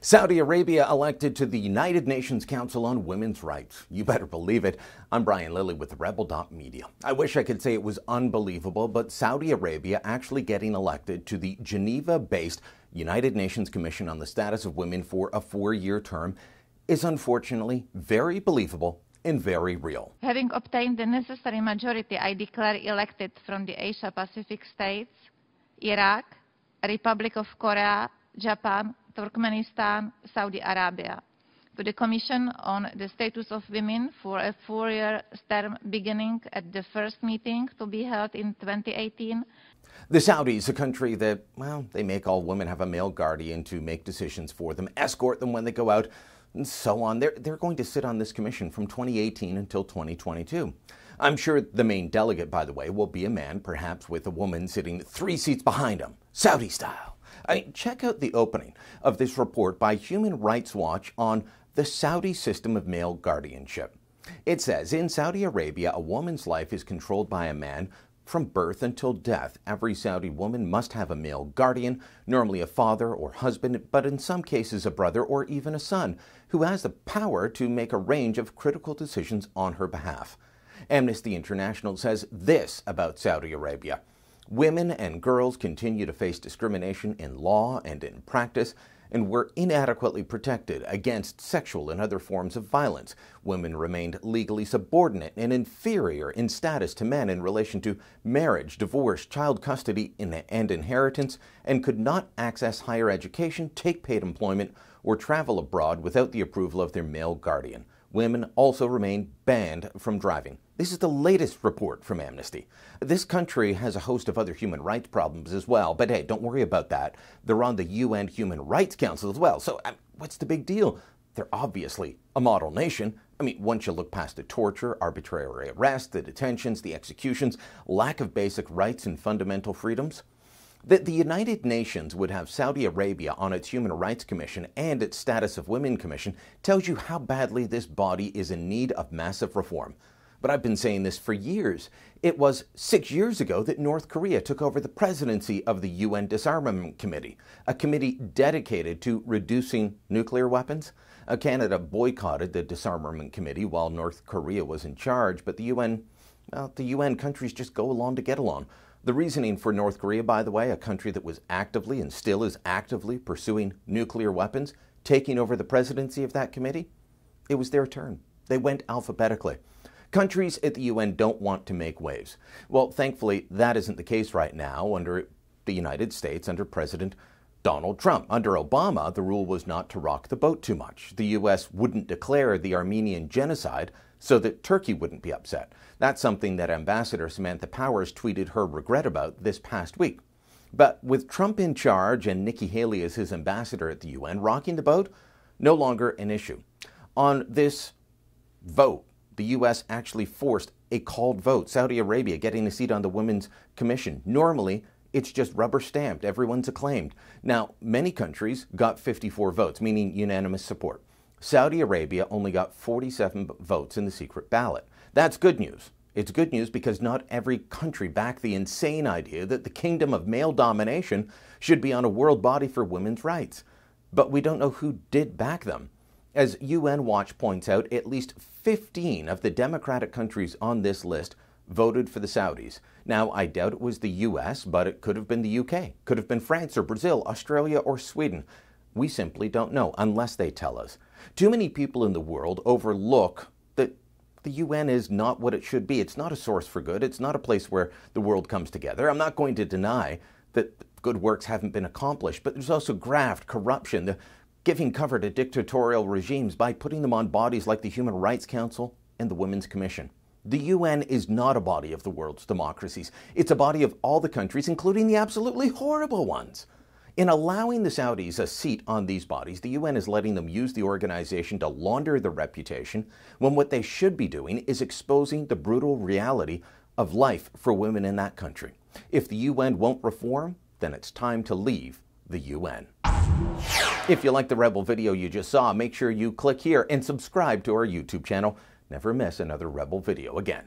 Saudi Arabia elected to the United Nations Council on Women's Rights. You better believe it. I'm Brian Lilly with Rebel.media. I wish I could say it was unbelievable, but Saudi Arabia actually getting elected to the Geneva-based United Nations Commission on the Status of Women for a 4-year term is unfortunately very believable and very real. Having obtained the necessary majority, I declare elected from the Asia-Pacific states, Iraq, Republic of Korea, Japan, Turkmenistan, Saudi Arabia, to the Commission on the Status of Women for a 4-year term beginning at the first meeting to be held in 2018. The Saudis, a country that, well, they make all women have a male guardian to make decisions for them, escort them when they go out, and so on. They're going to sit on this commission from 2018 until 2022. I'm sure the main delegate, by the way, will be a man, perhaps with a woman sitting 3 seats behind him, Saudi style. Check out the opening of this report by Human Rights Watch on the Saudi system of male guardianship. It says, in Saudi Arabia, a woman's life is controlled by a man from birth until death. Every Saudi woman must have a male guardian, normally a father or husband, but in some cases a brother or even a son, who has the power to make a range of critical decisions on her behalf. Amnesty International says this about Saudi Arabia. Women and girls continue to face discrimination in law and in practice, and were inadequately protected against sexual and other forms of violence. Women remained legally subordinate and inferior in status to men in relation to marriage, divorce, child custody, and inheritance, and could not access higher education, take paid employment, or travel abroad without the approval of their male guardian. Women also remain banned from driving. This is the latest report from Amnesty. This country has a host of other human rights problems as well, but hey, don't worry about that. They're on the UN Human Rights Council as well, so what's the big deal? They're obviously a model nation. Once you look past the torture, arbitrary arrest, the detentions, the executions, lack of basic rights and fundamental freedoms. That the United Nations would have Saudi Arabia on its Human Rights Commission and its Status of Women Commission tells you how badly this body is in need of massive reform. But I've been saying this for years. It was 6 years ago that North Korea took over the presidency of the UN Disarmament Committee, a committee dedicated to reducing nuclear weapons. Canada boycotted the Disarmament Committee while North Korea was in charge, but the UN countries just go along to get along. The reasoning for North Korea, by the way, a country that was actively and still is actively pursuing nuclear weapons, taking over the presidency of that committee, it was their turn. They went alphabetically. Countries at the UN don't want to make waves. Well, thankfully, that isn't the case right now under the United States, under President Donald Trump. Under Obama, the rule was not to rock the boat too much. The U.S. wouldn't declare the Armenian genocide so that Turkey wouldn't be upset. That's something that Ambassador Samantha Powers tweeted her regret about this past week. But with Trump in charge and Nikki Haley as his ambassador at the UN, rocking the boat, no longer an issue. On this vote, the U.S. actually forced a called vote, Saudi Arabia getting a seat on the Women's Commission. Normally, it's just rubber stamped. Everyone's acclaimed. Now, many countries got 54 votes, meaning unanimous support. Saudi Arabia only got 47 votes in the secret ballot. That's good news. It's good news because not every country backed the insane idea that the kingdom of male domination should be on a world body for women's rights. But we don't know who did back them. As UN Watch points out, at least 15 of the democratic countries on this list voted for the Saudis. Now, I doubt it was the US, but it could have been the UK, could have been France or Brazil, Australia or Sweden. We simply don't know unless they tell us. Too many people in the world overlook that the UN is not what it should be. It's not a source for good. It's not a place where the world comes together. I'm not going to deny that good works haven't been accomplished, but there's also graft, corruption, the giving cover to dictatorial regimes by putting them on bodies like the Human Rights Council and the Women's Commission. The UN is not a body of the world's democracies. It's a body of all the countries, including the absolutely horrible ones. In allowing the Saudis a seat on these bodies, the UN is letting them use the organization to launder their reputation, when what they should be doing is exposing the brutal reality of life for women in that country. If the UN won't reform, then it's time to leave the UN. If you like the Rebel video you just saw, make sure you click here and subscribe to our YouTube channel. Never miss another Rebel video again.